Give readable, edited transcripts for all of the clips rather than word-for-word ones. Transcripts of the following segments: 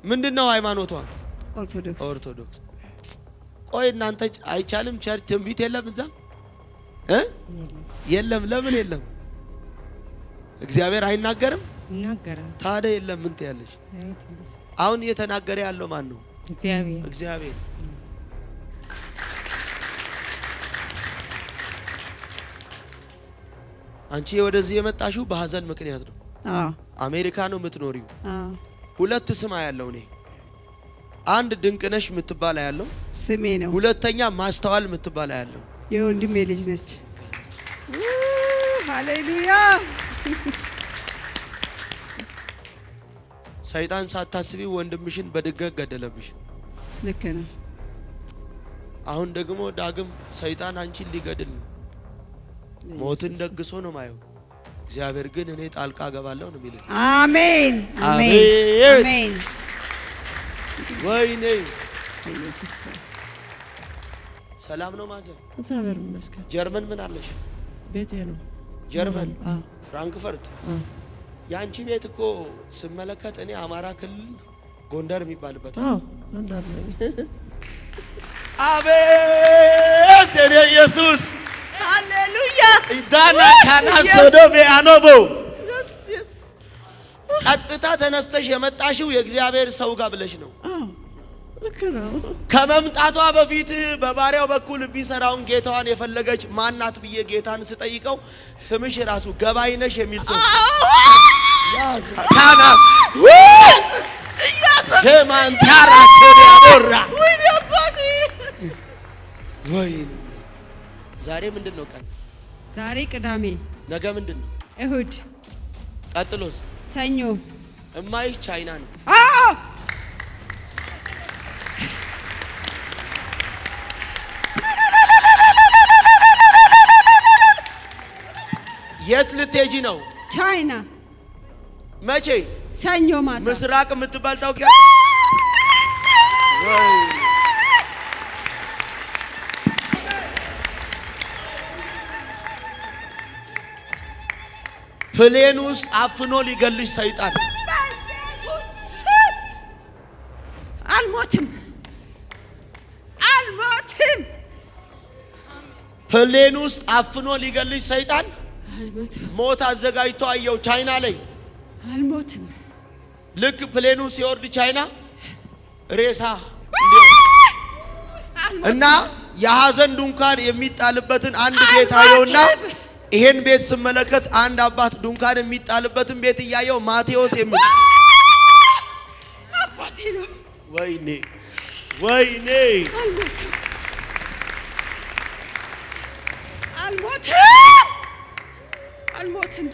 ምንድነው ሃይማኖቷ? ኦርቶዶክስ። ቆይ እናንተ አይቻልም ቸርች ትንቢት የለም እዛ የለም። ለምን የለም? እግዚአብሔር አይናገርም? ይናገራል። ታዲያ የለም ምን ትያለሽ? አሁን እየተናገረ ያለው ማን ነው? እግዚአብሔር። አንቺ ወደዚህ የመጣሽው በሐዘን ምክንያት ነው። አሜሪካ ነው የምትኖሪው። ሁለት ስም ያለው እኔ አንድ ድንቅነሽ የምትባል ያለው ስሜ ነው። ሁለተኛ ማስተዋል የምትባል ያለው የወንድሜ ልጅ ነች። ሃሌሉያ። ሰይጣን ሳታስቢ ወንድምሽን በድንገት ገደለብሽ። ልክ ነው። አሁን ደግሞ ዳግም ሰይጣን አንቺን ሊገድል ነው። ሞትን ደግሶ ነው ማየው። እግዚአብሔር ግን እኔ ጣልቃ ገባለሁ ነው የሚለው። አሜን አሜን አሜን። ወይኔ ኢየሱስ ሰላም ነው ማዘር? እግዚአብሔር ይመስገን። ጀርመን ምን አለሽ? ቤቴ ነው ጀርመን ፍራንክፈርት። ያንቺ ቤት እኮ ስመለከት እኔ አማራ ክልል ጎንደር የሚባልበት ጎንደር ነው። አቤት እኔ ኢየሱስ ሃሌሉያ። ኢዳና ካናሶዶ ቢያኖቦ ቀጥታ ተነስተሽ የመጣሽው የእግዚአብሔር ሰው ጋር ብለሽ ነው። ልክ ነው። ከመምጣቷ በፊት በባሪያው በኩል ቢሰራውን ጌታዋን የፈለገች ማናት ብዬ ጌታን ስጠይቀው ስምሽ ራሱ ገባይነሽ የሚል ሰው ታና ሸማንታራ ተያወራ። ወይ ዛሬ ምንድነው ቀን? ዛሬ ቅዳሜ። ነገ ምንድነው? እሁድ። ቀጥሎስ? ሰኞ። እማይሽ ቻይና ነው። የት ልትሄጂ ነው? ቻይና። መቼ? ሰኞ ማታ። ምስራቅ የምትባል ታውቂያለሽ? ፕሌን ውስጥ አፍኖ ሊገልሽ ሰይጣን። አልሞትም አልሞትም። ፕሌን ውስጥ አፍኖ ሊገልሽ ሰይጣን ሞት አዘጋጅቶ አየው ቻይና ላይ። አልሞትም። ልክ ፕሌኑ ሲወርድ ቻይና ሬሳ እና የሐዘን ድንኳን የሚጣልበትን አንድ ቤት አየውና ይሄን ቤት ስመለከት አንድ አባት ድንኳን የሚጣልበትን ቤት እያየው ማቴዎስ የሚል አባቴ ነው። ወይኔ ወይኔ አልሞትም አልሞትም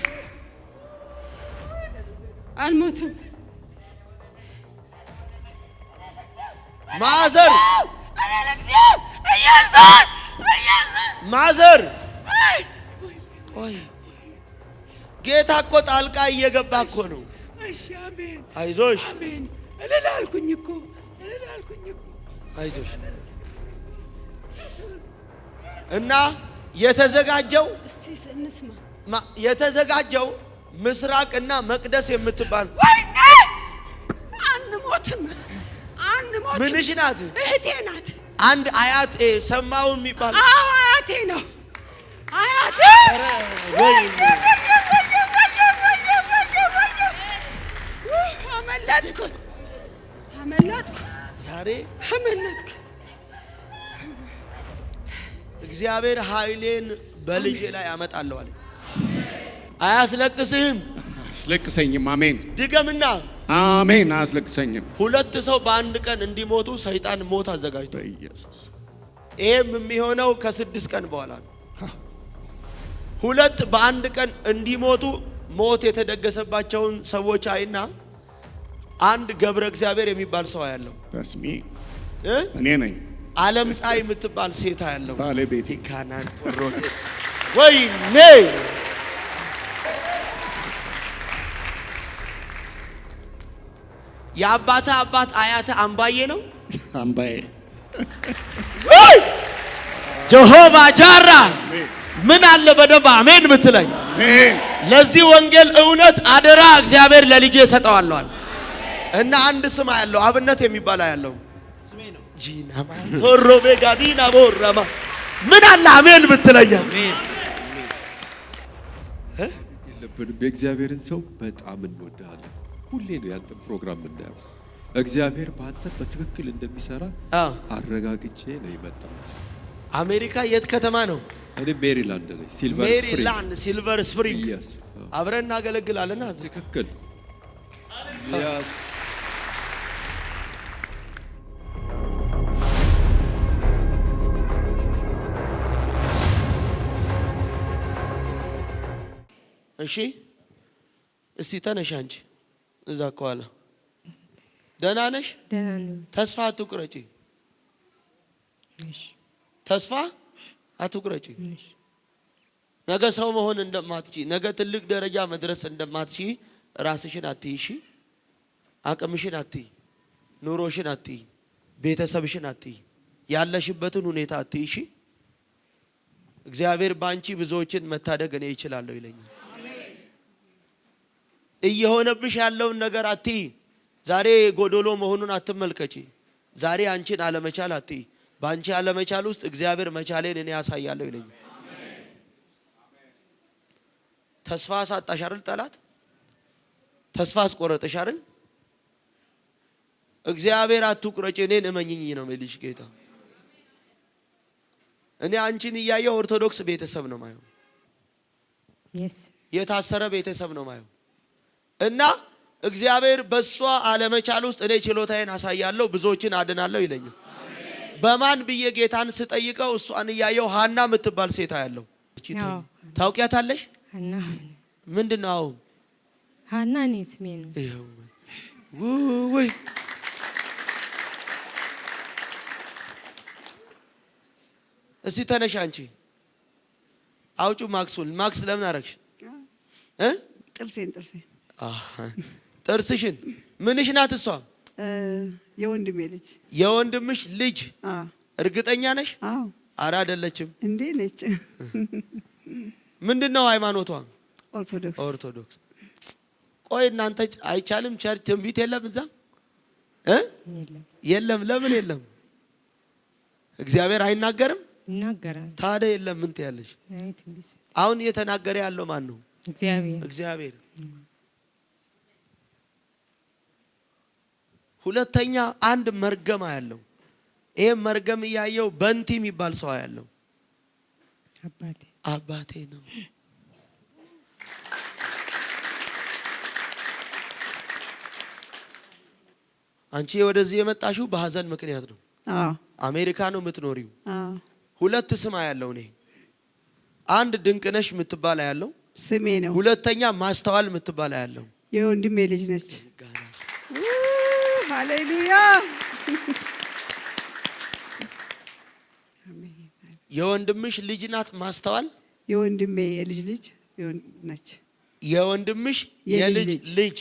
አልሞትም። ማዘር ማዘር ቆይ ጌታ እኮ ጣልቃ እየገባ እኮ ነው። እሺ አሜን። አይዞሽ አሜን። እልልአልኩኝ እኮ አይዞሽ። እና የተዘጋጀው እስቲ እንስማ። የተዘጋጀው ምስራቅና መቅደስ የምትባል ወይኔ አንሞትም አንሞትም። ምንሽ ናት? እህቴ ናት። አንድ አያት ሰማው የሚባል አያቴ ነው። አያቴ ወይኔ አመለጥኩ አመለጥኩ ዛሬ አመለጥኩ። እግዚአብሔር ኃይሌን በልጄ ላይ አመጣለሁ አለ። አያስለቅስህም? አያስለቅሰኝም። አሜን። ድገምና አሜን። አያስለቅሰኝም። ሁለት ሰው በአንድ ቀን እንዲሞቱ ሰይጣን ሞት አዘጋጅቶ ኢየሱስ። ይሄም የሚሆነው ከ6 ቀን በኋላ ነው። ሁለት በአንድ ቀን እንዲሞቱ ሞት የተደገሰባቸውን ሰዎች አይና አንድ ገብረ እግዚአብሔር የሚባል ሰው ያለው ተስሚ እኔ ነኝ። ዓለም ፀሐይ የምትባል ሴት ያለው ባለቤቴ ካናን ወሮት ወይኔ የአባታ አባት አያተ አምባዬ ነው። አምባዬ ጀሆቫ ጃራ ምን አለ በደንብ አሜን ብትለኝ። አሜን። ለዚህ ወንጌል እውነት አደራ እግዚአብሔር ለልጄ ሰጠዋለሁ። እና አንድ ስም ያለው አብነት የሚባል ያለው ስሜ ነው። ጂናማ ቶሮቤ ጋዲና ቦራማ ምን አለ አሜን ብትለኛ የለብንም። የእግዚአብሔርን ሰው በጣም እንወዳለን። ሁሌ ነው ያንተ ፕሮግራም የምናየው። እግዚአብሔር በአንተ በትክክል እንደሚሰራ አረጋግጬ ነው የመጣሁት። አሜሪካ የት ከተማ ነው? እኔ ሜሪላንድ ነኝ። ሜሪላንድ ሲልቨር ስፕሪንግ አብረን እናገለግላለን። ትክክል። ያስ እሺ፣ እስቲ ተነሽ አንቺ እዛ ከኋላ። ደህና ነሽ? ደህና ነኝ። ተስፋ አትቁረጪ። እሺ፣ ተስፋ አትቁረጪ። ነገ ሰው መሆን እንደማትቺ፣ ነገ ትልቅ ደረጃ መድረስ እንደማትቺ ራስሽን አትይሺ። አቅምሽን አትይ፣ ኑሮሽን አትይ፣ ቤተሰብሽን አትይ፣ ያለሽበትን ሁኔታ አትይሺ። እግዚአብሔር ባንቺ ብዙዎችን መታደግ እኔ ይችላለሁ ይለኛል። እየሆነብሽ ያለውን ነገር አትይ። ዛሬ ጎዶሎ መሆኑን አትመልከቺ። ዛሬ አንቺን አለመቻል አትይ። ባንቺ አለመቻል ውስጥ እግዚአብሔር መቻሌን እኔ ያሳያለሁ ይለኛል። ተስፋ አሳጣሽ አይደል? ጠላት ተስፋ አስቆረጠሽ አይደል? እግዚአብሔር አትቁረጪ፣ እኔን እመኝኝ ነው የሚልሽ ጌታ። እኔ አንቺን እያየሁ ኦርቶዶክስ ቤተሰብ ነው ማየው። የታሰረ ቤተሰብ ነው ማየው። እና እግዚአብሔር በሷ አለመቻል ውስጥ እኔ ችሎታዬን አሳያለሁ፣ ብዙዎችን አድናለሁ ይለኛል። በማን ብዬ ጌታን ስጠይቀው እሷን እያየሁ ሃና የምትባል ሴት ያለው ታውቂያታለሽ? ሃና ምንድነው? ሃና እኔ ስሜ ነው። ወይ እስቲ ተነሽ አንቺ አውጩ ማክሱን። ማክስ ለምን አረግሽ? ጥርሴን ጥርስሽን ምንሽ ናት እሷ? የወንድሜ ልጅ። የወንድምሽ ልጅ? እርግጠኛ ነሽ? አዎ። አረ አይደለችም። እንዴ ነች። ምንድነው ሃይማኖቷ? ኦርቶዶክስ። ኦርቶዶክስ። ቆይ እናንተ አይቻልም? ቸርች ትንቢት የለም እዛ? የለም። ለምን የለም? እግዚአብሔር አይናገርም? ይናገራል። ታዲያ የለም ምን ትያለሽ? አሁን እየተናገረ ያለው ማን ነው? እግዚአብሔር። ሁለተኛ አንድ መርገም ያለው፣ ይሄ መርገም እያየው በንቲ የሚባል ሰው ያለው አባቴ ነው። አንቺ ወደዚህ የመጣሽው በሐዘን ምክንያት ነው። አሜሪካ ነው የምትኖሪው። ሁለት ስም ያለው እኔ፣ አንድ ድንቅነሽ የምትባል ያለው ስሜ ነው። ሁለተኛ ማስተዋል የምትባል ያለው የወንድሜ ልጅ ነች። ሃሌሉያ። የወንድምሽ ልጅ ናት ማስተዋል? የወንድሜ የልጅ ልጅ ነች። የወንድምሽ የልጅ ልጅ?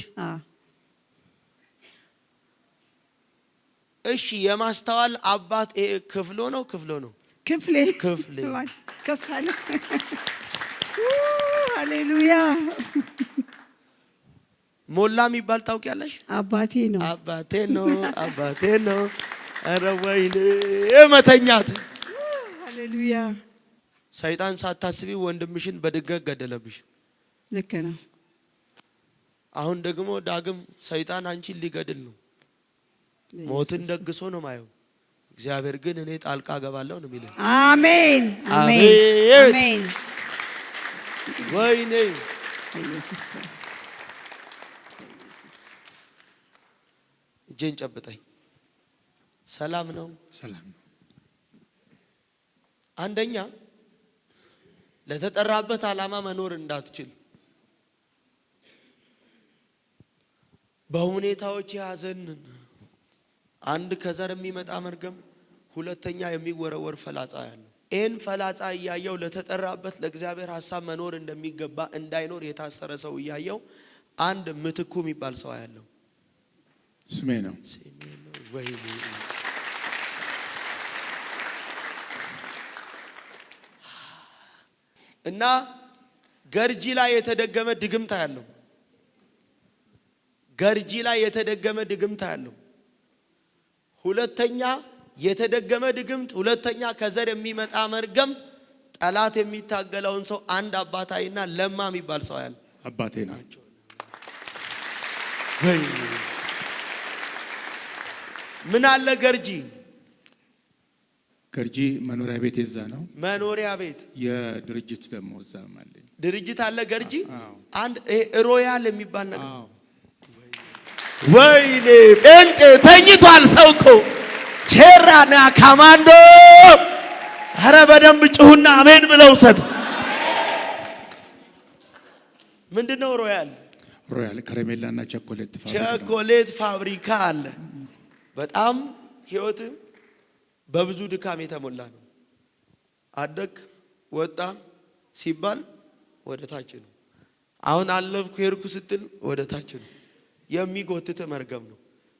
እሺ። የማስተዋል አባት ክፍሎ ነው? ክፍሌ። ከፋለ። ሃሌሉያ። ሞላ የሚባል ታውቂያለሽ? አባቴ ነው። ኧረ ወይኔ መተኛት። ሃሌሉያ። ሰይጣን ሳታስቢ ወንድምሽን በድንገት ገደለብሽ። ልክ ነው። አሁን ደግሞ ዳግም ሰይጣን አንቺን ሊገድል ነው። ሞትን ደግሶ ነው ማየው። እግዚአብሔር ግን እኔ ጣልቃ ገባለሁ ነው የሚለው። አሜን። ወይኔ ኢየሱስ። እጄን ጨብጠኝ። ሰላም ነው? ሰላም። አንደኛ ለተጠራበት ዓላማ መኖር እንዳትችል በሁኔታዎች ያዘን። አንድ ከዘር የሚመጣ መርገም፣ ሁለተኛ የሚወረወር ፈላጻ ያለው። ይህን ፈላጻ እያየው ለተጠራበት ለእግዚአብሔር ሐሳብ መኖር እንደሚገባ እንዳይኖር የታሰረ ሰው እያየው አንድ ምትኩ የሚባል ሰው ያለው ስሜ ነው። ወይኔ እና ገርጂ ላይ የተደገመ ድግምታ ያለው ገርጂ ላይ የተደገመ ድግምት አለው። ሁለተኛ የተደገመ ድግምት፣ ሁለተኛ ከዘር የሚመጣ መርገም ጠላት የሚታገለውን ሰው አንድ አባታይና ለማ የሚባል ሰው ያለ አባቴ ናቸው። ምን አለ ገርጂ? ገርጂ መኖሪያ ቤት የዛ ነው። መኖሪያ ቤት የድርጅት ደግሞ እዛ ማለት ድርጅት አለ ገርጂ። አዎ አንድ ሮያል የሚባል ነገር። ወይኔ ጴንጤ ተኝቷል ሰው እኮ ቼራና ካማንዶ። ኧረ በደንብ ጩሁና አሜን ብለው ሰድ። ምንድነው ሮያል? ሮያል ከረሜላና ቸኮሌት ፋብሪካ አለ። በጣም ህይወት በብዙ ድካም የተሞላ ነው። አደግ ወጣ ሲባል ወደ ታች ነው። አሁን አለፍኩ ሄድኩ ስትል ወደ ታች ነው። የሚጎትት መርገም ነው።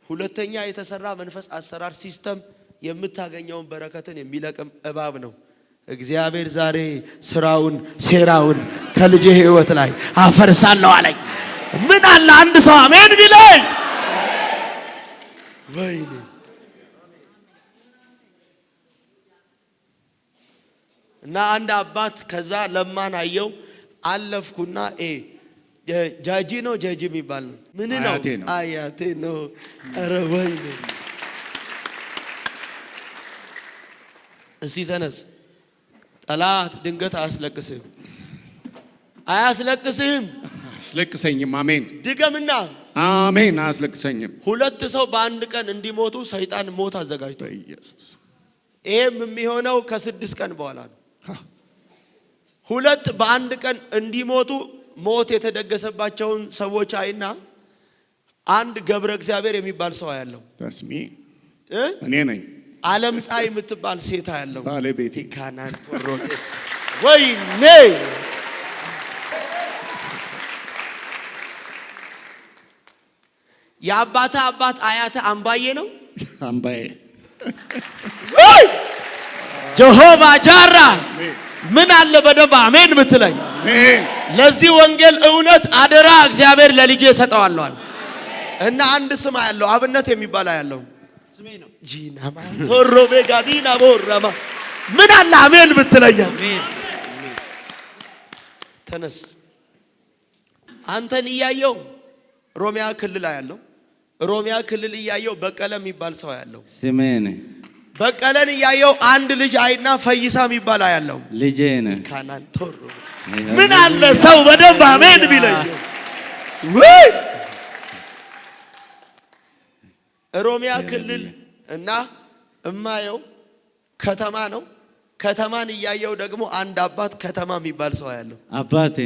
ሁለተኛ የተሰራ መንፈስ አሰራር ሲስተም የምታገኘውን በረከትን የሚለቅም እባብ ነው። እግዚአብሔር ዛሬ ስራውን ሴራውን ከልጄ ህይወት ላይ አፈርሳለሁ አለኝ። ምን አለ አንድ ሰው አሜን ቢለኝ። ወይኔ እና አንድ አባት ከዛ ለማን አየው። አለፍኩና ጃጂ ነው ጃጂ የሚባል ነው። ምን ነው? አያቴ ነው። ኧረ ወይኔ እስቲ ተነስ። ጠላት ድንገት አያስለቅስህም፣ አያስለቅስህም። አያስለቅሰኝም። አሜን ድገምና አሜን። አያስለቅሰኝም። ሁለት ሰው በአንድ ቀን እንዲሞቱ ሰይጣን ሞት አዘጋጅቷል። ኢየሱስ ይሄም የሚሆነው ከ6 ቀን በኋላ ነው። ሁለት በአንድ ቀን እንዲሞቱ ሞት የተደገሰባቸውን ሰዎች አይና አንድ ገብረ እግዚአብሔር የሚባል ሰው ያለው ታስሚ እኔ ነኝ። ዓለም ፀሐይ የምትባል ሴት ያለው ባለቤቴ ካናን ወሮቴ ወይኔ የአባታ አባት አያተ አምባዬ ነው። አምባዬ ጀሆቫ ጃራ ምን አለ በደንብ አሜን ብትለኝ። ለዚህ ወንጌል እውነት አደራ እግዚአብሔር ለልጄ ሰጠዋለሁ እና አንድ ስም ያለው አብነት የሚባል ያለው ስሜ ነው። ጂናማ ቶሮቤ ጋዲና ቦራማ ምን አለ አሜን ብትለኝ። ተነስ አንተን እያየው ሮሚያ ክልል ያለው ሮሚያ ክልል እያየው በቀለ የሚባል ሰው ያለው ስሜ ነው። በቀለን እያየው አንድ ልጅ አይና ፈይሳ የሚባል ያለው ልጄ ነው። ካናን ቶሮ ምን አለ ሰው በደንብ አሜን ቢለኝ። ወይ ሮሚያ ክልል እና እማየው ከተማ ነው። ከተማን እያየው ደግሞ አንድ አባት ከተማ የሚባል ሰው ያለው አባቴ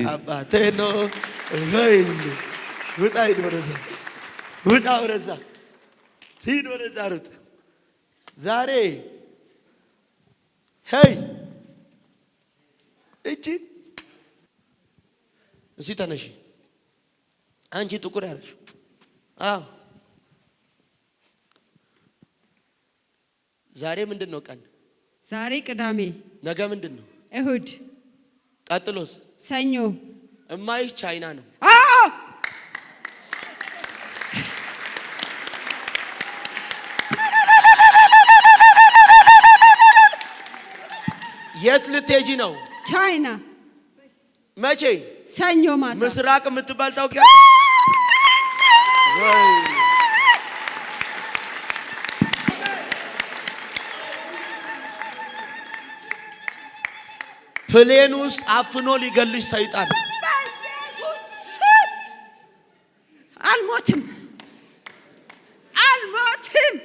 ነው። ወይ ውጣ ሂድ ወደዛ፣ ውጣ ወደዛ፣ ሂድ ወደዛ ሩጥ። ዛሬ ሄይ እቺ እዚህ ተነሺ አንቺ ጥቁር ያለሽ ዛሬ ምንድን ነው ቀን? ዛሬ ቅዳሜ። ነገ ምንድን ነው? እሁድ። ቀጥሎስ? ሰኞ። እማይሽ ቻይና ነው። የት ልትሄጂ ነው? ቻይና። መቼ? ሰኞ ማታ። ምስራቅ የምትባል ታውቂያለሽ? ፕሌን ውስጥ አፍኖ ሊገልሽ ሰይጣን። አልሞትም፣ አልሞትም።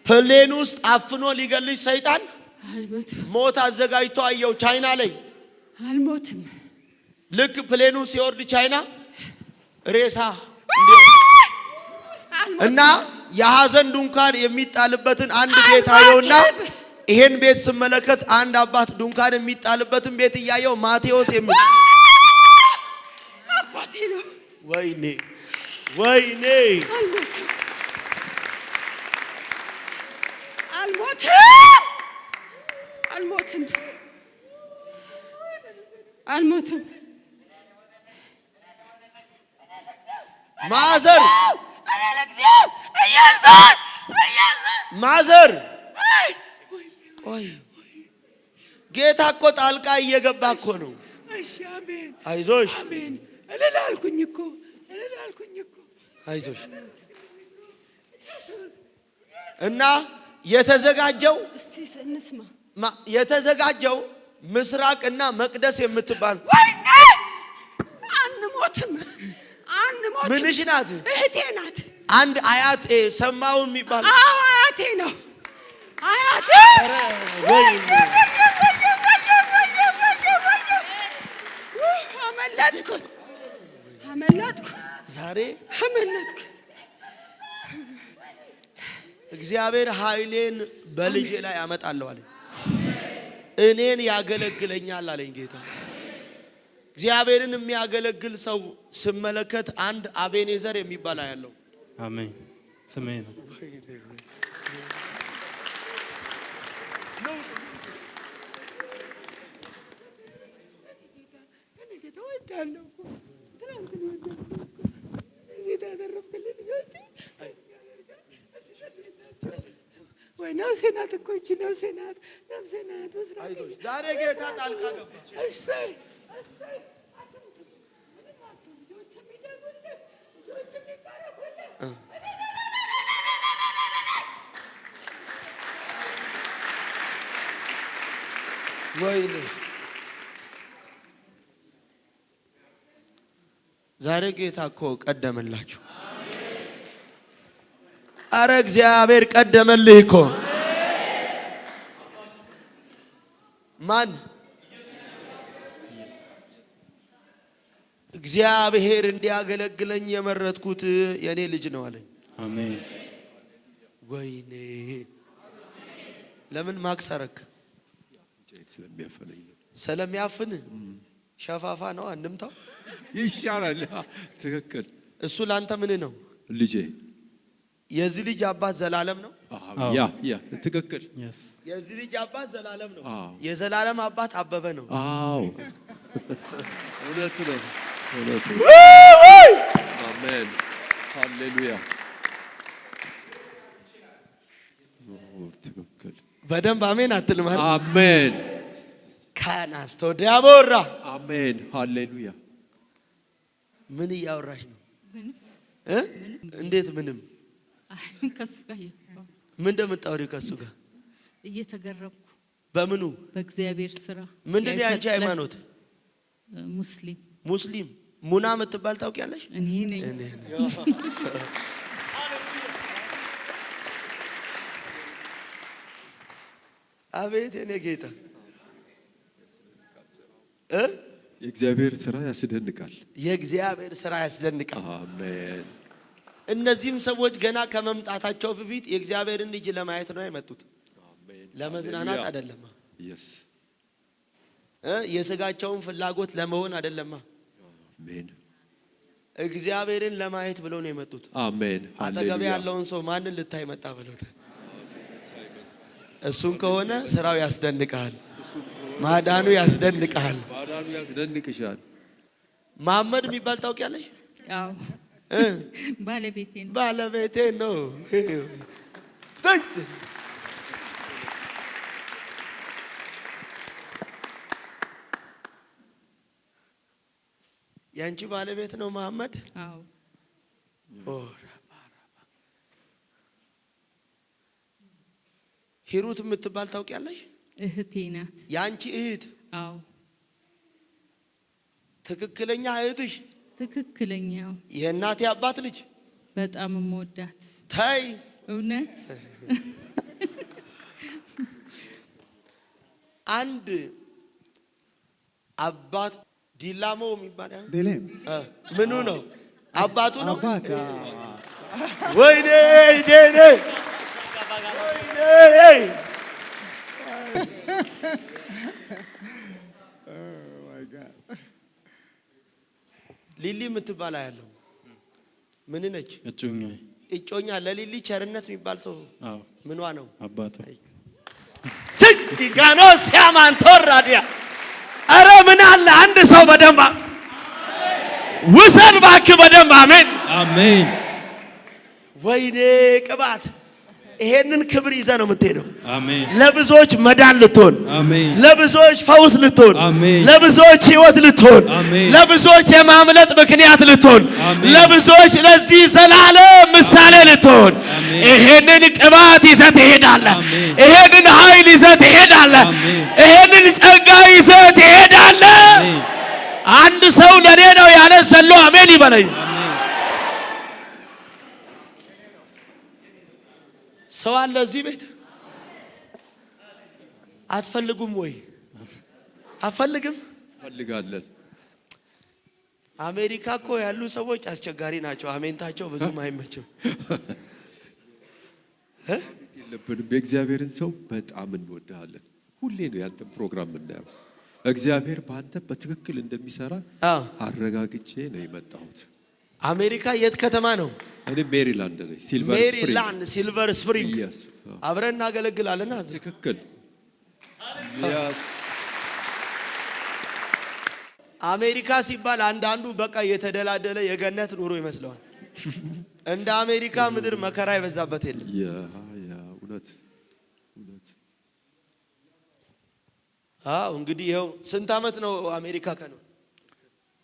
ፕሌን ውስጥ አፍኖ ሊገልሽ ሰይጣን አልሞትም። ሞት አዘጋጅቶ አየው ቻይና ላይ። አልሞትም። ልክ ፕሌኑ ሲወርድ ቻይና ሬሳ እና የሐዘን ድንኳን የሚጣልበትን አንድ ቤት አየውና ይሄን ቤት ስመለከት አንድ አባት ድንኳን የሚጣልበትን ቤት እያየው ማቴዎስ የሚል አባቴ ነው። ወይኔ ወይኔ አልሞትም፣ አልሞትም፣ አልሞትም። ማዘር ማዘር ቆይ ጌታ እኮ ጣልቃ እየገባ እኮ ነው። እሺ አሜን አይዞሽ አሜን እልልአልኩኝ እኮ አይዞሽ። እና የተዘጋጀው እስቲ እንስማ የተዘጋጀው ምስራቅና መቅደስ የምትባል ወይኔ አንሞትም ምንሽ ናት? እህቴ ናት። አንድ አያት ሰማው የሚባል አዎ አያቴ ነው። አያቴ አመለጥኩ ዛሬ አመለጥኩ። እግዚአብሔር ኃይሌን በልጄ ላይ አመጣለሁ አለኝ። እኔን ያገለግለኛል አለኝ ጌታ። እግዚአብሔርን የሚያገለግል ሰው ስመለከት አንድ አቤኔዘር የሚባል ያለው አሜን ስሜ ነው። ነፍሴ ናት እኮ ይቺ ነፍሴ ናት። ዛሬ ጌታ ጣልቃ ገባች። ወይኔ ዛሬ ጌታ እኮ ቀደመላችሁ። አረ እግዚአብሔር ቀደመልህ እኮ። ማን? እግዚአብሔር እንዲያገለግለኝ የመረጥኩት የኔ ልጅ ነው አለኝ። አሜን። ወይኔ ለምን ማክሰረክ? ስለሚያፍን ሸፋፋ ነው አንምታው ይሻላል። ትክክል። እሱ ላንተ ምን ነው? ልጄ የዚህ ልጅ አባት ዘላለም ነው። ያ ትክክል። የዚህ ልጅ አባት ዘላለም ነው። የዘላለም አባት አበበ ነው። አዎ እውነት ነው። አሜን ሃሌሉያ። ትክክል። በደንብ አሜን አትልም? አሜን ካናስ ተወዳቦራ አሜን ሃሌሉያ። ምን እያወራሽ ነው? እንዴት ምንም? ከሱ ጋር ምን እንደምታወሪው? ከሱ ጋር እየተገረምኩ። በምኑ? በእግዚአብሔር ስራ። ምንድን ነው ያንቺ ሃይማኖት? ሙስሊም። ሙስሊም ሙና የምትባል ታውቂያለሽ? እኔ ነኝ። አቤት የኔ ጌታ። የእግዚአብሔር ስራ ያስደንቃል። የእግዚአብሔር ስራ ያስደንቃል። አሜን። እነዚህም ሰዎች ገና ከመምጣታቸው በፊት የእግዚአብሔርን ልጅ ለማየት ነው የመጡት። ለመዝናናት አይደለም። የስጋቸውን ፍላጎት ለመሆን አይደለም። አሜን። እግዚአብሔርን ለማየት ብለው ነው የመጡት። አሜን። አጠገብ ያለውን ሰው ማንን ልታይ መጣ ብለውት፣ እሱን ከሆነ ስራው ያስደንቃል። ማዳኑ ያስደንቃል። ማዳኑ ያስደንቅሻል። መሐመድ የሚባል ታውቂያለሽ? አዎ ባለቤቴ ነው። ያንቺ ባለቤት ነው መሐመድ? አዎ። ሂሩት የምትባል ታውቂያለሽ? እህቴ ናት። ያንቺ እህት? አዎ። ትክክለኛ እህትሽ? ትክክለኛው። የእናቴ አባት ልጅ? በጣም የምወዳት። ታይ እውነት አንድ አባት ዲላሞ የሚባል ዲሌም ምኑ ነው? አባቱ ነው። አባት ወይኔ ዴኔ ሊሊ የምትባል ያለው ምን ነች? እጮኛ ለሊሊ ቸርነት የሚባል ሰው ምኗ ነው? አባቷ። ዲጋኖ ሲያማንቶር ራዲያ። አረ ምን አለ አንድ ሰው በደንብ ውሰድ እባክህ፣ በደንብ አሜን። አሜን። ወይኔ ቅባት! ይሄንን ክብር ይዘህ ነው የምትሄደው። አሜን። ለብዙዎች መዳን ልትሆን፣ አሜን። ለብዙዎች ፈውስ ልትሆን፣ አሜን። ለብዙዎች ሕይወት ልትሆን፣ አሜን። ለብዙዎች የማምለጥ ምክንያት ልትሆን፣ አሜን። ለብዙዎች ለዚህ ዘላለም ምሳሌ ልትሆን። አሜን። ይሄንን ቅባት ይዘህ ትሄዳለህ። አሜን። ይሄንን ኃይል ይዘህ ትሄዳለህ። አሜን። ይሄንን ጸጋ ይዘህ ትሄዳለህ። አሜን። አንድ ሰው ለኔ ነው ያለ ዘሎ አሜን ይበለኝ። ሰው አለ እዚህ ቤት አትፈልጉም ወይ? አትፈልግም? ፈልጋለን። አሜሪካ እኮ ያሉ ሰዎች አስቸጋሪ ናቸው። አሜንታቸው ብዙም አይመችም። የለብንም። የእግዚአብሔርን ሰው በጣም እንወድሃለን። ሁሌ ነው ያንተን ፕሮግራም የምናየው። እግዚአብሔር በአንተ በትክክል እንደሚሰራ አረጋግጬ ነው የመጣሁት። አሜሪካ የት ከተማ ነው? እኔ ሜሪላንድ ነኝ። ሲልቨር ስፕሪንግ። ሜሪላንድ ሲልቨር ስፕሪንግ። አብረን እናገለግላለን። ትክክል። አሜሪካ ሲባል አንዳንዱ በቃ የተደላደለ የገነት ኑሮ ይመስለዋል። እንደ አሜሪካ ምድር መከራ የበዛበት የለም። እውነት እውነት። አዎ እንግዲህ ይኸው ስንት ዓመት ነው አሜሪካ ከነው?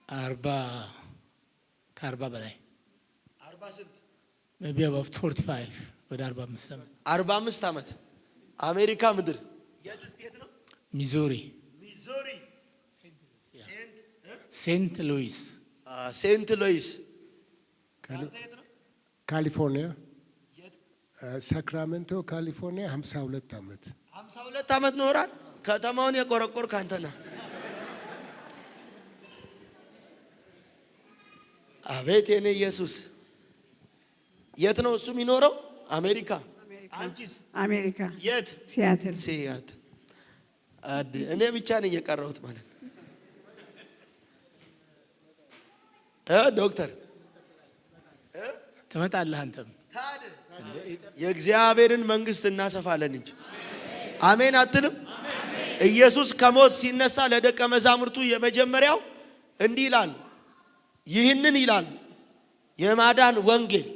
40 በላይ 40 ስንት? maybe about 45 ወደ 45 ዓመት 45 ዓመት አሜሪካ ምድር። የት ስቴት ነው? ሚዙሪ ሴንት ሉዊስ ሴንት ሉዊስ ካሊፎርኒያ ሳክራሜንቶ ካሊፎርኒያ 52 ዓመት 52 ዓመት ኖራል። ከተማውን የቆረቆር ካንተ ነህ። አቤት የኔ ኢየሱስ። የት ነው እሱ የሚኖረው? አሜሪካ። አንቺስ? አሜሪካ። የት? ሲያትል። ሲያትል። እኔ ብቻ ነኝ የቀረሁት ማለት ዶክተር ትመጣለህ አንተም። የእግዚአብሔርን መንግስት እናሰፋለን እንጂ አሜን አትልም? ኢየሱስ ከሞት ሲነሳ ለደቀ መዛሙርቱ የመጀመሪያው እንዲህ ይላል፣ ይህንን ይላል የማዳን ወንጌል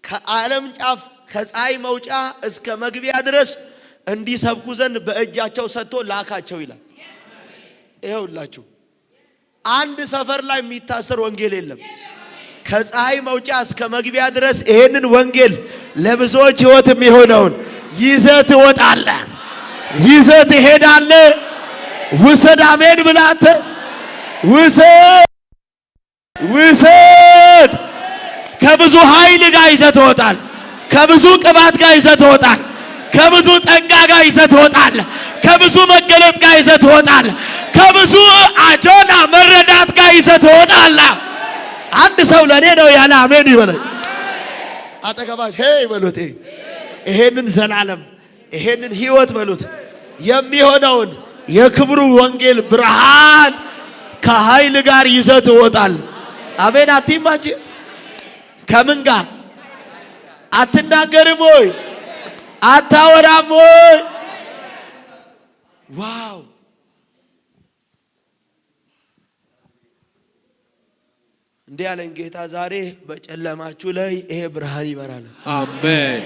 ከዓለም ጫፍ ከፀሐይ መውጫ እስከ መግቢያ ድረስ እንዲሰብኩ ዘንድ በእጃቸው ሰጥቶ ላካቸው ይላል። ይኸውላችሁ አንድ ሰፈር ላይ የሚታሰር ወንጌል የለም። ከፀሐይ መውጫ እስከ መግቢያ ድረስ ይሄንን ወንጌል ለብዙዎች ሕይወት የሚሆነውን ይዘህ ትወጣለህ፣ ይዘህ ትሄዳለህ። ውሰድ። አሜን ብላተ ውሰድ፣ ውሰድ። ከብዙ ኃይል ጋር ይዘህ ትወጣል። ከብዙ ቅባት ጋር ይዘህ ትወጣል። ከብዙ ጸጋ ጋር ይዘህ ትወጣል። ከብዙ መገለጥ ጋር ይዘህ ትወጣል። ከብዙ አጆና መረዳት ጋር ይዘህ ትወጣል። አንድ ሰው ለኔ ነው ያለ አሜን ይበለኝ። አጠገባች ሄይ በሉት። ይሄንን ዘላለም ይሄንን ሕይወት በሉት የሚሆነውን የክብሩ ወንጌል ብርሃን ከኃይል ጋር ይዘህ ትወጣል። አሜን አትይም አንቺ? ከምን ጋር አትናገርም ወይ? አታወራም ወይ? ዋው! እንዲህ ያለን ጌታ ዛሬ በጨለማችሁ ላይ ይሄ ብርሃን ይበራል። አሜን።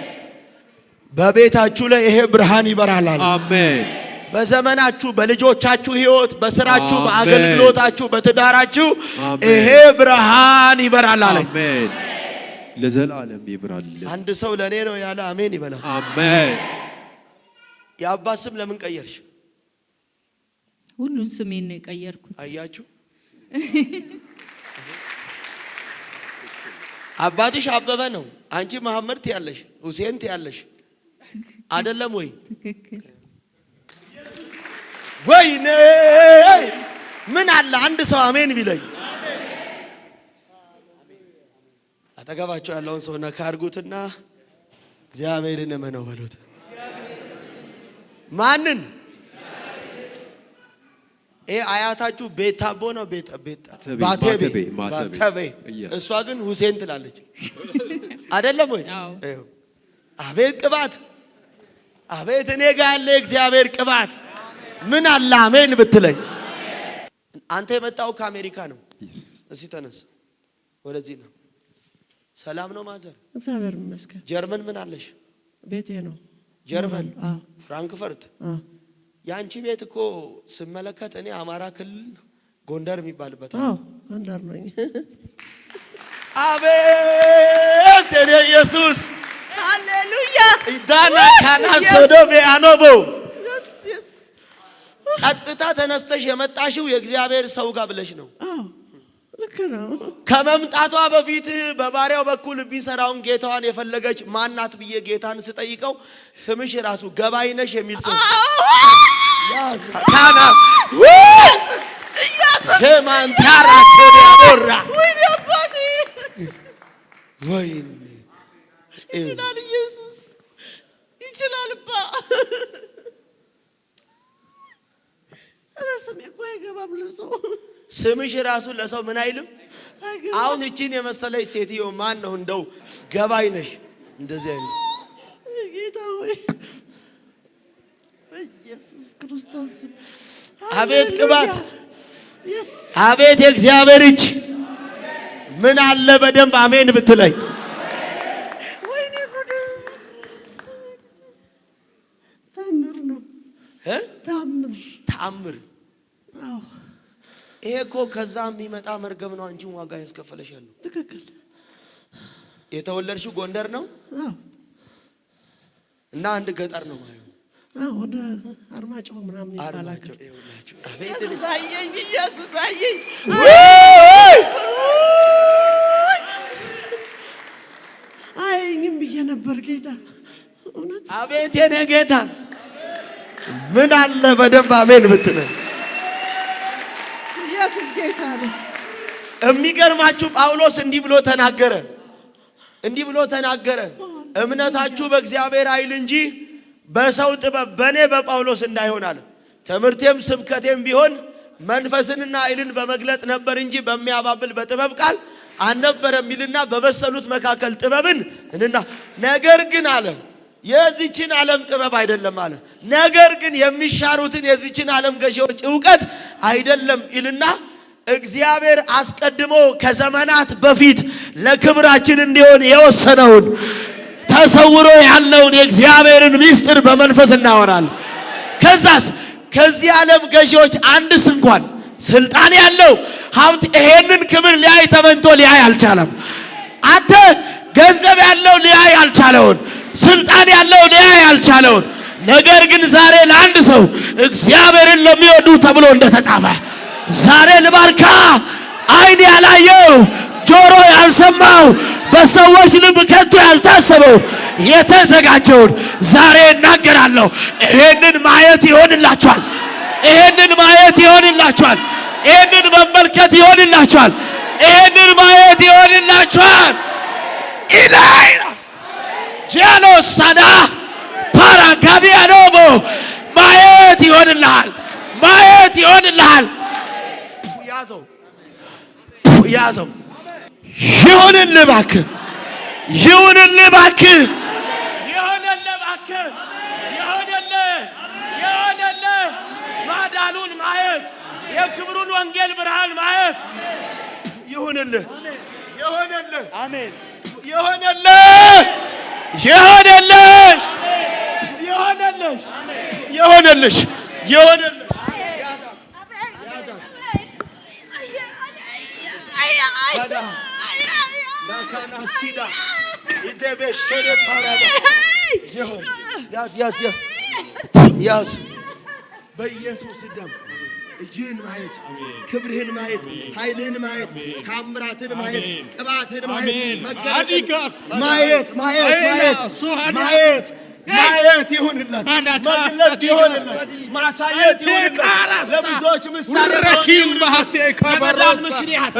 በቤታችሁ ላይ ይሄ ብርሃን ይበራል። አሜን። በዘመናችሁ፣ በልጆቻችሁ ሕይወት፣ በስራችሁ፣ በአገልግሎታችሁ፣ በትዳራችሁ ይሄ ብርሃን ይበራል አለ። አሜን። ለዘላለም ይብራል። አንድ ሰው ለኔ ነው ያለ አሜን ይበላል። አሜን። የአባት ስም ለምን ቀየርሽ? ሁሉን ስሜን ነው የቀየርኩት። አያችሁ፣ አባትሽ አበበ ነው፣ አንቺ መሐመድ ትያለሽ፣ ሁሴን ትያለሽ። አይደለም ወይ? ትክክል። ወይኔ ምን አለ አንድ ሰው አሜን ቢለኝ። አጠገባቸው ያለውን ሰው ነካ አድርጉትና እግዚአብሔርን እመነው በሉት። ማንን? አያታችሁ ቤታቦ ነው፣ ባቴቤ። እሷ ግን ሁሴን ትላለች። አይደለም ወይ? አቤት ቅባት! አቤት እኔ ጋር ያለ እግዚአብሔር ቅባት! ምን አለ አሜን ብትለኝ። አንተ የመጣው ከአሜሪካ ነው። እስቲ ተነስ ወደዚህ ነው። ሰላም ነው ማዘር? እግዚአብሔር ይመስገን። ጀርመን ምን አለሽ? ቤቴ ነው ጀርመን ፍራንክፈርት። ያንቺ ቤት እኮ ስመለከት እኔ አማራ ክልል ጎንደር የሚባልበት ጎንደር ነኝ። አቤት እኔ ኢየሱስ ሃሌሉያ ዳና ካና ሶዶም ያኖቦ ቀጥታ ተነስተሽ የመጣሽው የእግዚአብሔር ሰው ጋር ብለሽ ነው? ልክ ነው። ከመምጣቷ በፊት በባሪያው በኩል ቢሰራውን ጌታዋን የፈለገች ማናት ብዬ ጌታን ስጠይቀው ስምሽ ራሱ ገባይነሽ የሚል ሰው ካና ሸማንታራ ተያቦራ ወይኔ ይችላል ኢየሱስ ይችላልባ። ረስም እኮ አይገባም ልብሶ ስምሽ ራሱ ለሰው ምን አይልም። አሁን እቺን የመሰለች ሴትዮ ማን ነው እንደው ገባይነሽ እንደዚህ አይነት ጌታ ሆይ በኢየሱስ ክርስቶስ አቤት ቅባት፣ አቤት የእግዚአብሔር እጅ ምን አለ በደንብ አሜን ብትለኝ። ወይኔ ጉድ! ታምር ነው ታምር። ይሄ እኮ ከዛ የሚመጣ መርገም ነው አንቺን ዋጋ ያስከፈለሽ ያለው። ትክክል። የተወለድሽው ጎንደር ነው እና አንድ ገጠር ነው ማለት ነው። ወደ አርማጭሆ ምናምን ይባላል። አቤት አየኝ ኢየሱስ አየኝ። አየኝም ብዬ ነበር ጌታ። እውነት አቤት የኔ ጌታ ምን አለ በደንብ አሜን ብትለኝ። ኢየሱስ ጌታ ነው። የሚገርማችሁ ጳውሎስ እንዲህ ብሎ ተናገረ። እምነታችሁ በእግዚአብሔር ኃይል እንጂ በሰው ጥበብ በእኔ በጳውሎስ እንዳይሆን አለ። ትምህርቴም ስብከቴም ቢሆን መንፈስንና ኃይልን በመግለጥ ነበር እንጂ በሚያባብል በጥበብ ቃል አልነበረም ይልና በበሰሉት መካከል ጥበብን ነገር ግን አለ የዚችን ዓለም ጥበብ አይደለም አለ። ነገር ግን የሚሻሩትን የዚችን ዓለም ገዢዎች ዕውቀት አይደለም ይልና እግዚአብሔር አስቀድሞ ከዘመናት በፊት ለክብራችን እንዲሆን የወሰነውን ተሰውሮ ያለውን የእግዚአብሔርን ምስጢር በመንፈስ እናወራለን። ከዛስ ከዚህ ዓለም ገዢዎች አንድስ እንኳን ስልጣን ያለው ሀብት ይሄንን ክብር ሊያይ ተመንቶ ሊያይ አልቻለም። አንተ ገንዘብ ያለው ሊያይ አልቻለውን፣ ስልጣን ያለው ሊያይ አልቻለውን፣ ነገር ግን ዛሬ ለአንድ ሰው እግዚአብሔርን ለሚወዱ ተብሎ እንደተጻፈ ዛሬ ልባርካ። ዓይን ያላየው ጆሮ ያልሰማው በሰዎች ልብ ከቶ ያልታሰበው የተዘጋጀውን ዛሬ እናገራለሁ። ይሄንን ማየት ይሆንላችኋል። ይሄንን ማየት ይሆንላችኋል። ይሄንን መመልከት ይሆንላችኋል። ይሄንን ማየት ይሆንላችኋል። ኢላይላ ጃሎሳና ፓራጋዲያኖቮ ማየት ይሆንልሃል። ማየት ይሆንልሃል። ያዘው ይሁንልህ እባክህ፣ ይሁንልህ እባክህ፣ ይሁንልህ እባክህ፣ ይሁንልህ ማዳኑን ማየት፣ የክብሩን ወንጌል ብርሃን ማየት ይሁንልህ፣ ይሁንልህ፣ አሜን፣ ይሁንልህ፣ ይሁንልሽ፣ ይሁንልሽ፣ ይሁንልሽ፣ ይሁንልሽ። ያዝ በኢየሱስ ደም እጅህን ማየት፣ ክብርህን ማየት፣ ኃይልህን ማየት፣ ታምራትን ማየት፣ ቅባትን ማየት፣ ማየት ማየት ይሁንለት፣ መግለጥ ይሁንለት፣ ማሳየት ይሁንለት። ለብዙዎች ምሳሌ ከበራል ምክንያት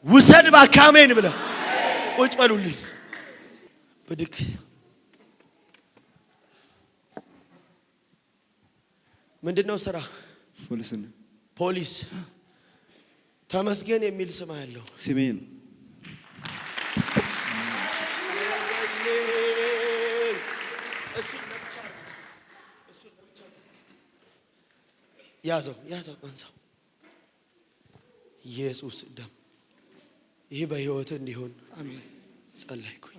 ውሰድ እባክህ አሜን ብለህ ቁጭ በሉልኝ። ብድግ ምንድነው ስራ? ፖሊስ። ተመስገን የሚል ስም ያለው ስሜን ያዘው አንሳው። ኢየሱስ ደም ይህ በህይወት እንዲሆን ጸለይኩኝ።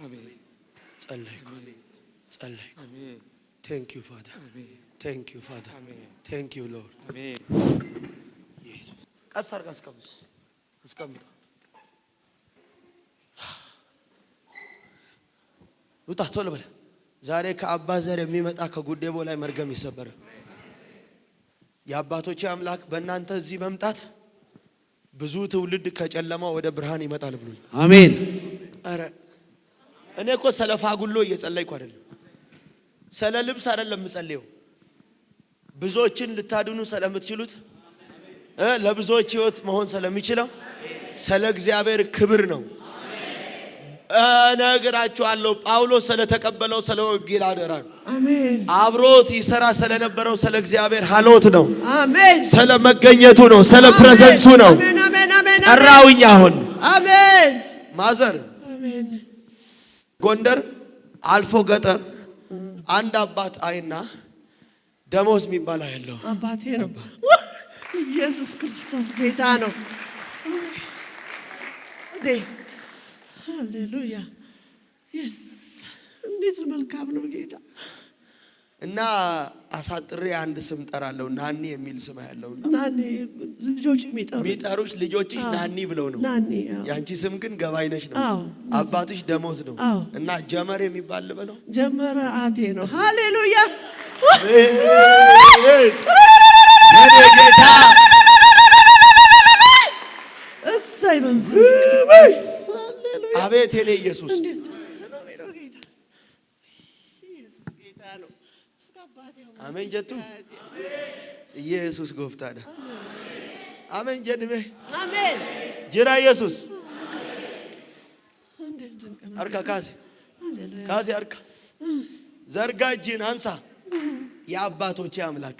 ቴንክ ዩ ፋደር፣ ቴንክ ዩ ፋደር፣ ቴንክ ዩ ሎርድ። ቀስ አድርጋ አስቀምጣ። ውጣ ቶሎ በለ። ዛሬ ከአባ ዘር የሚመጣ ከጉዴቦ ላይ መርገም ይሰበረ። የአባቶቼ አምላክ በእናንተ እዚህ መምጣት ብዙ ትውልድ ከጨለማ ወደ ብርሃን ይመጣል ብሎኝ። አሜን። አረ እኔ እኮ ስለ ፋጉሎ እየጸለይኩ አይደለም፣ ስለ ልብስ አይደለም የምጸልየው። ብዙዎችን ልታድኑ ስለምትችሉት ለብዙዎች ህይወት መሆን ስለሚችለው ስለ እግዚአብሔር ክብር ነው። እነግራችኋለሁ ጳውሎስ ስለተቀበለው ስለ ወንጌል አደራ ነው። አሜን። አብሮት ይሰራ ስለነበረው ስለ እግዚአብሔር ሀሎት ነው። አሜን። ስለ መገኘቱ ነው፣ ስለ ፕሬዘንሱ ነው። አሜን አሜን አሜን። ጠራውኝ አሁን አሜን። ማዘር አሜን። ጎንደር አልፎ ገጠር አንድ አባት አይና ደሞዝ የሚባል ያለው አባቴ ነው። ኢየሱስ ክርስቶስ ጌታ ነው። ሃሌሉያ! ኢየስ እንዴት መልካም ነው ጌታ። እና አሳጥሬ አንድ ስም ጠራለሁ፣ ናኒ የሚል ስም ያለውና ናኒ ልጆች የሚጠሩሽ ልጆችሽ ናኒ ብለው ነው። ናኒ ያንቺ ስም ግን ገባይነሽ ነው። አባትሽ ደሞዝ ነው። እና ጀመር የሚባል ልበለው ጀመረ አቴ ነው። ሃሌሉያ! ጌታ እሰይ መንፈስ ቅዱስ አቤት የኔ ኢየሱስ እንዴት ደስ ነው የሚለው ጌታ። ኢየሱስ ጌታ ነው። አሜን ጀቱ ኢየሱስ ጎፍታዳ አሜን ጀንቤ አሜን ጅራ ኢየሱስ እንዴት ድንቅ ነው። አርካ ካሴ አርካ ዘርጋ እጅን አንሳ። የአባቶቼ አምላክ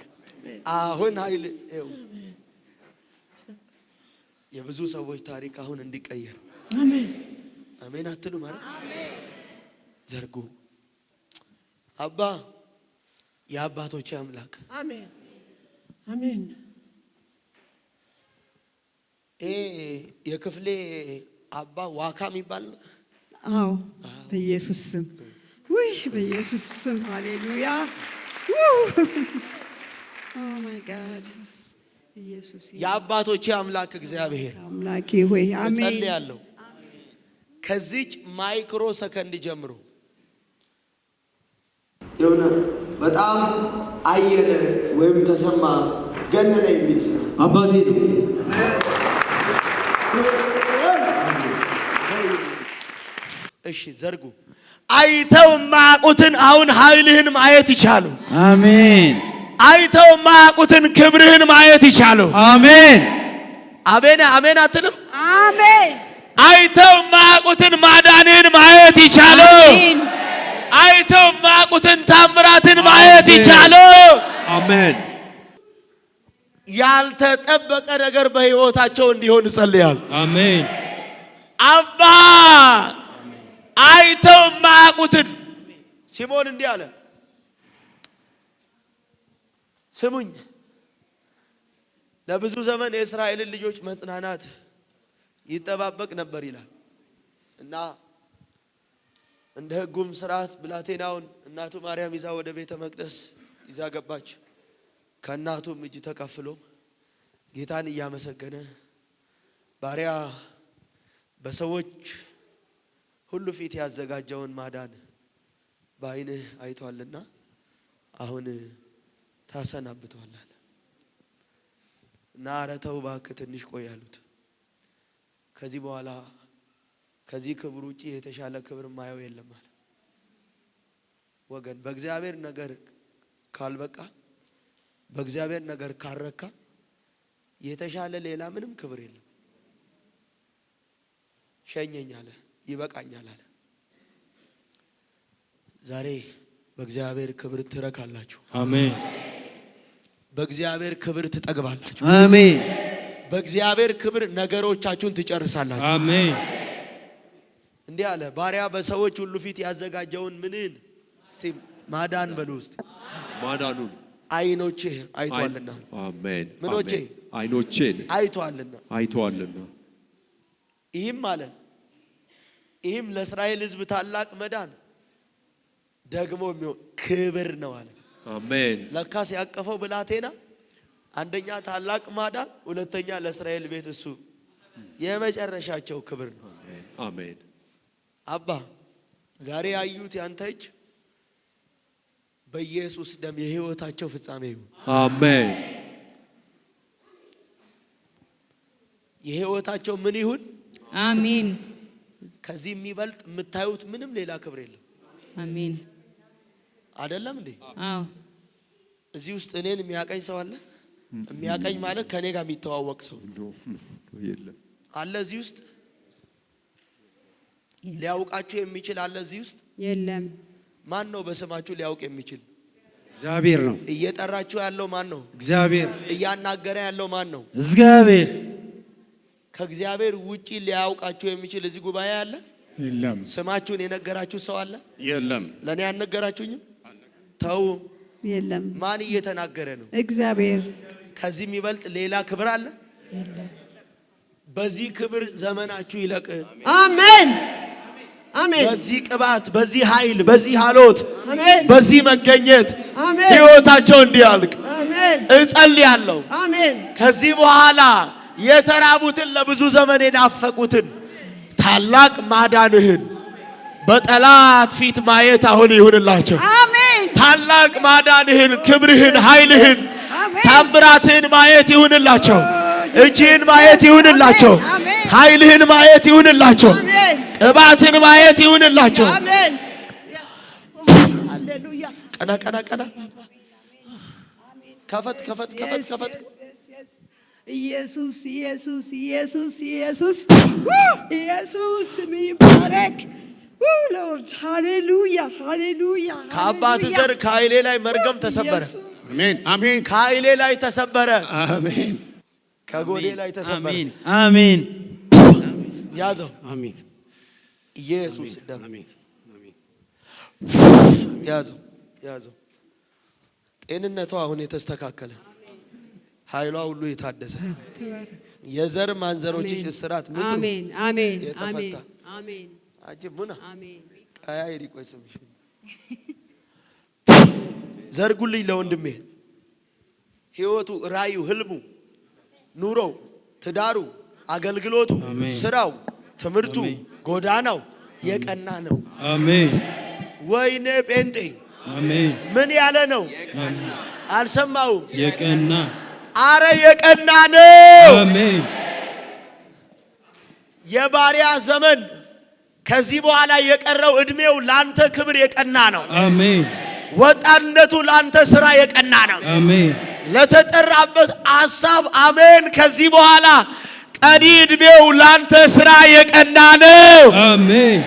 አሁን ኃይል የብዙ ሰዎች ታሪክ አሁን እንዲቀየር አሜን አሜን አትሉ ማለት ዘርጉ። አባ የአባቶቼ አምላክ አሜን አሜን። የክፍሌ አባ ዋካ የሚባል አዎ፣ በኢየሱስ ስም ውይ፣ በኢየሱስ ስም ሃሌሉያ። ኦ ማይ ጋድ ኢየሱስ የአባቶቼ አምላክ እግዚአብሔር አምላኬ ሆይ አሜን። ጸልያለሁ ከዚች ማይክሮ ሰከንድ ጀምሮ የሆነ በጣም አየለ ወይም ተሰማ ገነነ የሚል ስም አባቴ ነው። እሺ ዘርጉ። አይተው ማያውቁትን አሁን ኃይልህን ማየት ይቻሉ። አሜን። አይተው ማያውቁትን ክብርህን ማየት ይቻሉ። አሜን። አሜን አሜን አትልም? አሜን። አይተው ማያውቁትን ማዳንህን ማየት ይቻሉ። አሜን። አይተው ማያውቁትን ታምራትን ማየት ይቻሉ። አሜን። ያልተጠበቀ ነገር በህይወታቸው እንዲሆን ጸልያለሁ። አሜን። አባ አይተው ማያውቁትን ሲሞን እንዲህ አለ፣ ስሙኝ፣ ለብዙ ዘመን የእስራኤልን ልጆች መጽናናት ይጠባበቅ ነበር ይላል እና እንደ ሕጉም ስርዓት ብላቴናውን እናቱ ማርያም ይዛ ወደ ቤተ መቅደስ ይዛ ገባች። ከእናቱም እጅ ተቀፍሎ ጌታን እያመሰገነ ባሪያ በሰዎች ሁሉ ፊት ያዘጋጀውን ማዳን በዓይንህ አይቷልና አሁን ታሰናብተዋለህ እና ኧረ ተው እባክህ ትንሽ ቆይ አሉት። ከዚህ በኋላ ከዚህ ክብር ውጪ የተሻለ ክብር ማየው የለም አለ። ወገን በእግዚአብሔር ነገር ካልበቃ፣ በእግዚአብሔር ነገር ካልረካ የተሻለ ሌላ ምንም ክብር የለም። ሸኘኝ አለ፣ ይበቃኛል አለ። ዛሬ በእግዚአብሔር ክብር ትረካላችሁ። አሜን። በእግዚአብሔር ክብር ትጠግባላችሁ። አሜን። በእግዚአብሔር ክብር ነገሮቻችሁን ትጨርሳላችሁ። አሜን። እንዲህ አለ፣ ባሪያ በሰዎች ሁሉ ፊት ያዘጋጀውን ምንን እስቲ ማዳን በሉ ውስጥ ማዳኑን አይኖቼ አይቷልና አሜን ምኖቼ አይኖቼን አይቷልና ይህም አለ ይህም ለእስራኤል ሕዝብ ታላቅ መዳን ደግሞ የሚሆን ክብር ነው አለ። አሜን። ለካስ ያቀፈው ብላቴና አንደኛ ታላቅ ማዳን፣ ሁለተኛ ለእስራኤል ቤት እሱ የመጨረሻቸው ክብር ነው። አሜን። አባ ዛሬ ያዩት ያንተ እጅ በኢየሱስ ደም የህይወታቸው ፍጻሜ ይሁን። አሜን። የህይወታቸው ምን ይሁን? አሜን። ከዚህ የሚበልጥ የምታዩት ምንም ሌላ ክብር የለም። አሜን። አይደለም እንዴ? አዎ። እዚህ ውስጥ እኔን የሚያቀኝ ሰው አለ? የሚያቀኝ ማለት ከኔ ጋር የሚተዋወቅ ሰው የለም አለ እዚህ ውስጥ? ሊያውቃችሁ የሚችል አለ እዚህ ውስጥ? የለም። ማን ነው በስማችሁ ሊያውቅ የሚችል? እግዚአብሔር ነው። እየጠራችሁ ያለው ማን ነው? እግዚአብሔር። እያናገረ ያለው ማን ነው? እግዚአብሔር። ከእግዚአብሔር ውጪ ሊያውቃችሁ የሚችል እዚህ ጉባኤ አለ? የለም። ስማችሁን የነገራችሁ ሰው አለ? የለም። ለኔ ያልነገራችሁኝም? ተው። የለም። ማን እየተናገረ ነው? እግዚአብሔር። ከዚህ የሚበልጥ ሌላ ክብር አለ? በዚህ ክብር ዘመናችሁ ይለቅ። አሜን አሜን። በዚህ ቅባት፣ በዚህ ኃይል፣ በዚህ ሀሎት፣ አሜን። በዚህ መገኘት አሜን። ሕይወታቸው እንዲያልቅ አሜን እጸልያለሁ። አሜን። ከዚህ በኋላ የተራቡትን ለብዙ ዘመን የናፈቁትን ታላቅ ማዳንህን በጠላት ፊት ማየት አሁን ይሁንላቸው። አሜን። ታላቅ ማዳንህን፣ ክብርህን፣ ኃይልህን፣ ታምራትህን ማየት ይሁንላቸው። እጅህን ማየት ይሁንላቸው። ኃይልህን ማየት ይሁንላቸው። ቅባትን ማየት ይሁንላቸው። አሜን። ሃሌሉያ። ቀና ቀና ቀና። ከፈት ከፈት ከፈት ከፈት። ኢየሱስ ኢየሱስ ኢየሱስ ኢየሱስ ኢየሱስ ስም ይባረክ። ሎርድ ሃሌሉያ ሃሌሉያ። ከአባት ዘር ከኃይሌ ላይ መርገም ተሰበረ። አሜን አሜን። ከኃይሌ ላይ ተሰበረ። አሜን። ከጎዴ ላይ ተሰበረ። አሜን። ያዘው። አሜን። ኢየሱስ ደም ያዘው ያዘው። ጤንነቷ አሁን የተስተካከለ፣ ኃይሏ ሁሉ የታደሰ፣ የዘር ማንዘሮችሽ እስራት ምስሉ አሜን አሜን የተፈታ አሜን አጅብ ሙና አሜን። ቀያይ ሪቆይ ስምሽ ዘርጉልኝ ለወንድሜ ሕይወቱ፣ ራዩ፣ ህልሙ፣ ኑሮው፣ ትዳሩ፣ አገልግሎቱ፣ ስራው፣ ትምህርቱ፣ ጎዳናው የቀና ነው። አሜን። ወይኔ ጴንጤ አሜን። ምን ያለ ነው? አልሰማውም። የቀና አረ የቀና ነው። አሜን። የባሪያ ዘመን ከዚህ በኋላ የቀረው እድሜው ላንተ ክብር የቀና ነው። አሜን። ወጣነቱ ላንተ ስራ የቀና ነው። አሜን። ለተጠራበት ሐሳብ አሜን። ከዚህ በኋላ ቀሪ እድሜው ላንተ ስራ የቀና ነው። አሜን።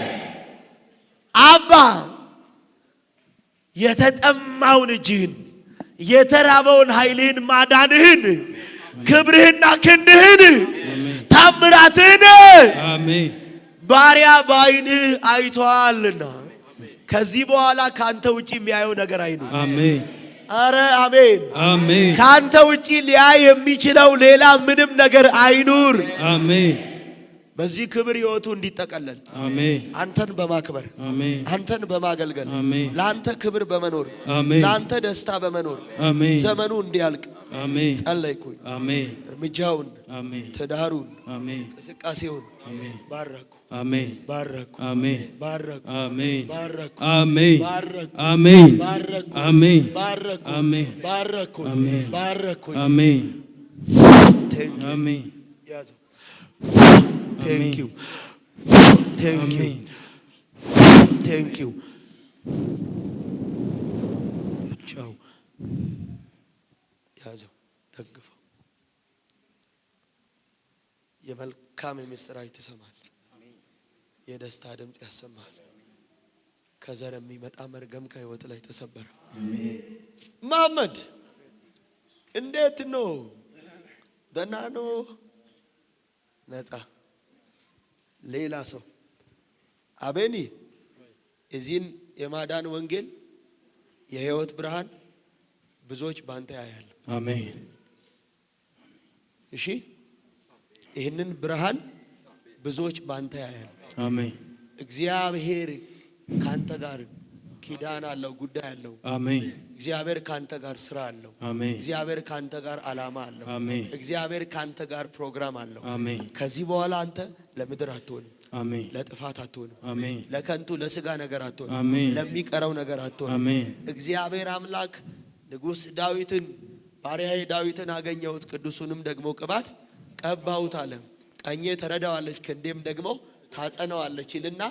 አባ የተጠማውን እጅህን፣ የተራበውን ኃይልህን፣ ማዳንህን፣ ክብርህና ክንድህን፣ ታምራትህን አሜን ባሪያ በዓይንህ አይቷልና ከዚህ በኋላ ካንተ ውጪ የሚያየው ነገር አይኑ። አሜን። አረ አሜን አሜን። ካንተ ውጪ ሊያይ የሚችለው ሌላ ምንም ነገር አይኑር። አሜን። በዚህ ክብር ህይወቱ እንዲጠቀለል አሜን። አንተን በማክበር አሜን። አንተን በማገልገል አሜን። ለአንተ ክብር በመኖር አሜን። ለአንተ ደስታ በመኖር አሜን። ዘመኑ እንዲያልቅ አሜን። ጸለይኩኝ። አሜን። እርምጃውን፣ አሜን። ትዳሩን፣ አሜን። እንቅስቃሴውን አሜን። ባረኩ አሜን። ባረኩ አሜን። ባረኩ አሜን። ባረኩ አሜን። ባረኩ አሜን። ባረኩ አሜን። ባረኩ አሜን። ባረኩ አሜን። ባረኩ አሜን። ቴንክ ዩ አሜን። ያዘው። ቴንክ ዩ ቴንክ ዩ ቴንክ ዩ ቻው። ያዘው ደግፈው። የመልካም የምስራች ትሰማል። የደስታ ድምፅ ያሰማል። ከዘር የሚመጣ መርገም ከህይወት ላይ ተሰበረ። መሐመድ እንዴት ነው? ደህና ነው? ነፃ ሌላ ሰው አቤኒ የዚህን የማዳን ወንጌል የህይወት ብርሃን ብዙዎች ባንተ ያያሉ። አሜን። እሺ ይህንን ብርሃን ብዙዎች ባንተ ያያሉ። አሜን። እግዚአብሔር ካንተ ጋር ኪዳን አለው፣ ጉዳይ አለው። አሜን። እግዚአብሔር ካንተ ጋር ስራ አለው። አሜን። እግዚአብሔር ካንተ ጋር አላማ አለው። አሜን። እግዚአብሔር ካንተ ጋር ፕሮግራም አለው። አሜን። ከዚህ በኋላ አንተ ለምድር አትሆንም፣ አሜን። ለጥፋት አትሆንም፣ አሜን። ለከንቱ ለስጋ ነገር አትሆንም፣ አሜን። ለሚቀረው ነገር አትሆንም። አሜን። እግዚአብሔር አምላክ ንጉሥ ዳዊትን ባሪያዬ ዳዊትን አገኘሁት፣ ቅዱሱንም ደግሞ ቅባት ቀባሁት አለ። ቀኜ ተረዳዋለች፣ ክንዴም ደግሞ ታጸነዋለች ይልና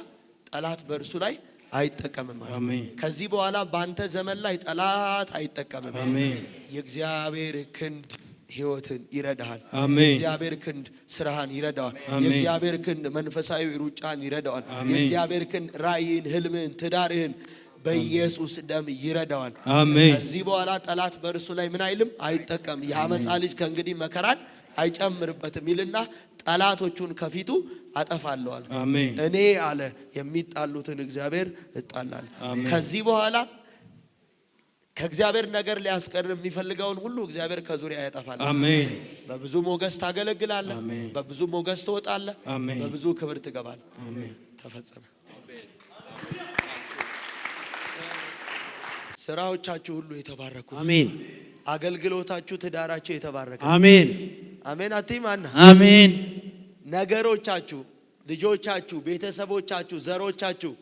ጠላት በእርሱ ላይ አይጠቀምም ማለት። አሜን። ከዚህ በኋላ ባንተ ዘመን ላይ ጠላት አይጠቀምም። አሜን። የእግዚአብሔር ክንድ ህይወትን ይረዳሃል። አሜን። የእግዚአብሔር ክንድ ስራህን ይረዳዋል። አሜን። የእግዚአብሔር ክንድ መንፈሳዊ ሩጫን ይረዳዋል። አሜን። የእግዚአብሔር ክንድ ራእይን፣ ህልምህን፣ ትዳርህን በኢየሱስ ደም ይረዳዋል። አሜን። ከዚህ በኋላ ጠላት በእርሱ ላይ ምን አይልም አይጠቀም። የአመፃ ልጅ ከእንግዲህ መከራን አይጨምርበትም ይልና ጠላቶቹን ከፊቱ አጠፋለዋል። አሜን። እኔ አለ የሚጣሉትን እግዚአብሔር እጣላለሁ። አሜን። ከዚህ በኋላ ከእግዚአብሔር ነገር ሊያስቀር የሚፈልገውን ሁሉ እግዚአብሔር ከዙሪያ ያጠፋል። አሜን። በብዙ ሞገስ ታገለግላለህ። አሜን። በብዙ ሞገስ ትወጣለህ። አሜን። በብዙ ክብር ትገባለህ። አሜን። ተፈጸመ። ስራዎቻችሁ ሁሉ የተባረኩ፣ አሜን። አገልግሎታችሁ፣ ትዳራችሁ የተባረከ። አሜን። አሜን። አቲማና አሜን። ነገሮቻችሁ፣ ልጆቻችሁ፣ ቤተሰቦቻችሁ፣ ዘሮቻችሁ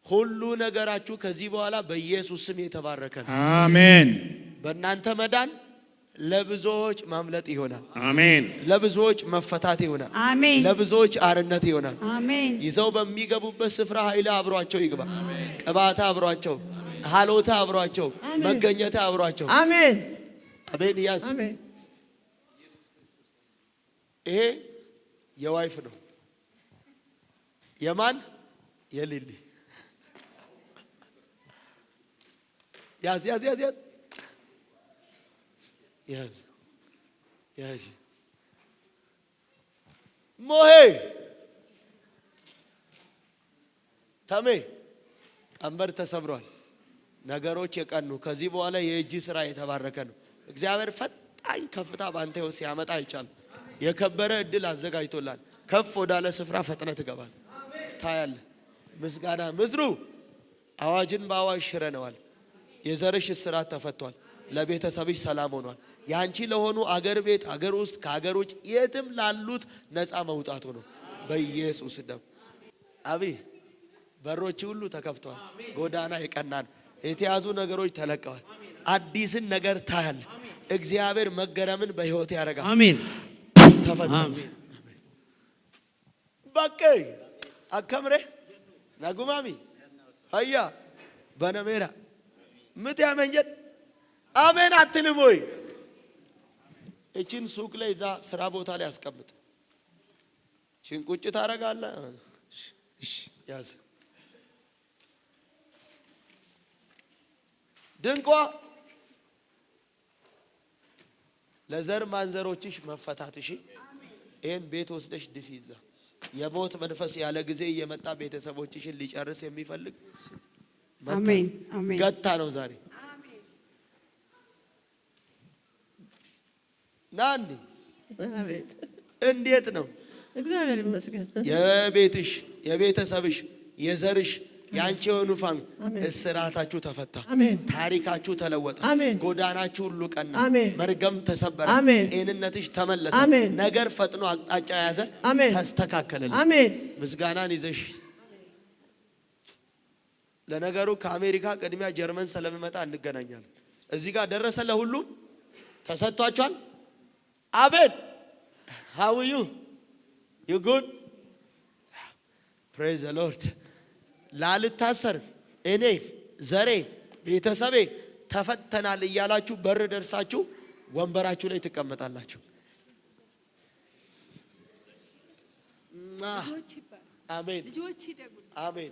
ሁሉ ነገራችሁ ከዚህ በኋላ በኢየሱስ ስም የተባረከ ነው። አሜን። በእናንተ መዳን ለብዙዎች ማምለጥ ይሆናል። አሜን። ለብዙዎች መፈታት ይሆናል። አሜን። ለብዙዎች አርነት ይሆናል። አሜን። ይዘው በሚገቡበት ስፍራ ኃይል አብሯቸው ይግባ። ቅባታ አብሯቸው፣ ሀሎታ አብሯቸው፣ መገኘታ አብሯቸው። አሜን። አሜን። ያዝ። አሜን። ይሄ የዋይፍ ነው። የማን? የሊሊ። ያዝ ያዝ ያዝ ያዝ ያዝ ያዝ። ሞሄ ተሜ ቀንበር ተሰብሯል። ነገሮች የቀኑ ከዚህ በኋላ የእጅ ስራ የተባረከ ነው። እግዚአብሔር ፈጣኝ ከፍታ ባንተ ሕይወት ሲያመጣ አይቻልም። የከበረ እድል አዘጋጅቶላል። ከፍ ወዳለ ስፍራ ፈጥነ ትገባል። ታያለ። ምስጋና ምድሩ አዋጅን በአዋጅ ሽረነዋል። የዘርሽ እስራት ተፈቷል። ለቤተሰብሽ ሰላም ሆኗል። ያንቺ ለሆኑ አገር ቤት፣ አገር ውስጥ፣ ከአገር ውጭ የትም ላሉት ነፃ መውጣት ሆኖ በኢየሱስ ደም አብይ በሮች ሁሉ ተከፍተዋል። ጎዳና የቀናን የተያዙ ነገሮች ተለቀዋል። አዲስን ነገር ታያል። እግዚአብሔር መገረምን በህይወት ያደርጋል። አሜን። ተፈጸመ። በቃ አከምሬ ናጉማሚ አያ በነሜራ ምት ያመንጀት አሜን አትልም ወይ? እቺን ሱቅ ላይ እዛ ስራ ቦታ ላይ አስቀምጥ። እቺን ቁጭ ታረጋለህ። እሺ ያዝ። ድንቋ ለዘር ማንዘሮችሽ መፈታትሽ ይሄን ቤት ወስደሽ ድፊ። ይዛ የሞት መንፈስ ያለ ጊዜ እየመጣ ቤተሰቦችሽን ሊጨርስ የሚፈልግ አሜን አሜን ገታ ነው ዛሬ። ናንዲ አቤት እንዴት ነው? እግዚአብሔር ይመስገን። የቤትሽ፣ የቤተሰብሽ፣ የዘርሽ ያንቺ የሆኑ ፋም እስራታችሁ ተፈታ። አሜን። ታሪካችሁ ተለወጠ። አሜን። ጎዳናችሁ ሁሉ ቀና። አሜን። መርገም ተሰበረ። አሜን። ጤንነትሽ ተመለሰ። አሜን። ነገር ፈጥኖ አቅጣጫ ያዘ። አሜን። ተስተካከለልሽ። አሜን። ምስጋናን ይዘሽ ለነገሩ ከአሜሪካ ቅድሚያ ጀርመን ስለምመጣ እንገናኛለን። እዚህ ጋር ደረሰ። ለሁሉም ተሰጥቷቸዋል። አቤት how are you you good praise the lord። ላልታሰር እኔ ዘሬ ቤተሰቤ ተፈተናል እያላችሁ በር ደርሳችሁ ወንበራችሁ ላይ ትቀመጣላችሁ። አሜን ልጆች ይደጉ አሜን